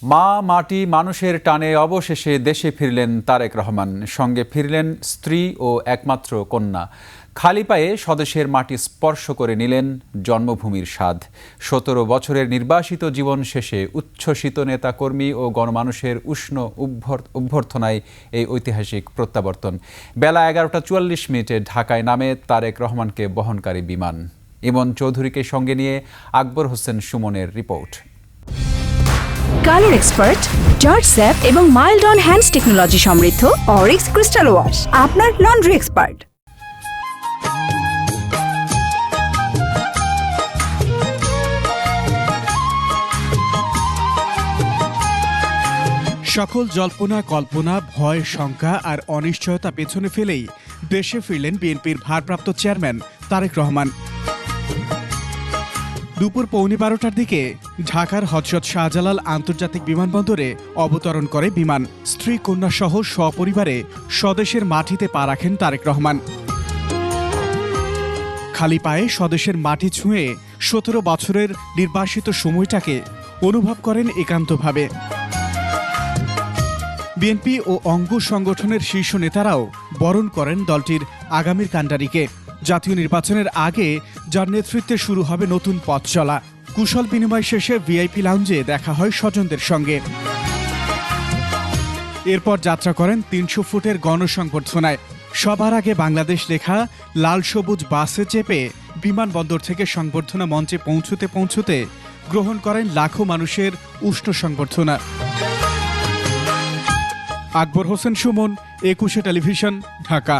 মা মাটি মানুষের টানে অবশেষে দেশে ফিরলেন তারেক রহমান। সঙ্গে ফিরলেন স্ত্রী ও একমাত্র কন্যা। খালি পায়ে স্বদেশের মাটি স্পর্শ করে নিলেন জন্মভূমির স্বাদ। ১৭ বছরের নির্বাসিত জীবন শেষে উচ্ছ্বসিত নেতাকর্মী ও গণমানুষের উষ্ণ অভ্যর্থনায় এই ঐতিহাসিক প্রত্যাবর্তন। বেলা ১১টা ৪৪ ঢাকায় নামে তারেক রহমানকে বহনকারী বিমান। ইমন চৌধুরীকে সঙ্গে নিয়ে আকবর হোসেন সুমনের report. Colour expert, George sap এবং মাইল্ড অন হ্যান্ডস টেকনোলজি সমৃদ্ধ অরিক্স ক্রিস্টাল ওয়াশ আপনার লন্ড্রি এক্সপার্ট। সকল জল্পনা কল্পনা, ভয়, শঙ্কা আর অনিশ্চয়তা পেছনে ফেলেই দেশে ফিরলেন বিএনপির ভারপ্রাপ্ত চেয়ারম্যান তারেক রহমান। দুপুর ১২:১৫টার দিকে ঢাকার হযরত শাহজালাল আন্তর্জাতিক বিমানবন্দরে অবতরণ করে বিমান। স্ত্রী কন্যা সহ সপরিবারে স্বদেশের মাটিতে পা রাখেন তারেক রহমান। খালি পায়ে স্বদেশের মাটি ছুঁয়ে ১৭ বছরের নির্বাসিত সময়টাকে অনুভব করেন একান্তভাবে। বিএনপি ও অঙ্গ সংগঠনের শীর্ষ নেতারাও বরণ করেন দলটির আগামীর কাণ্ডারিকে। জাতীয় নির্বাচনের আগে যার নেতৃত্বে শুরু হবে নতুন পথ চলা। কুশল বিনিময় শেষে ভিআইপি লাউঞ্জে দেখা হয় স্বজনদের সঙ্গে। এরপর যাত্রা করেন ৩০০ ফুটের গণসংবর্ধনায়। সবার আগে বাংলাদেশ লেখা লাল সবুজ বাসে চেপে বিমানবন্দর থেকে সংবর্ধনা মঞ্চে পৌঁছতে গ্রহণ করেন লাখো মানুষের উষ্ণ সংবর্ধনা। আকবর হোসেন সুমন, ২১ টেলিভিশন, ঢাকা।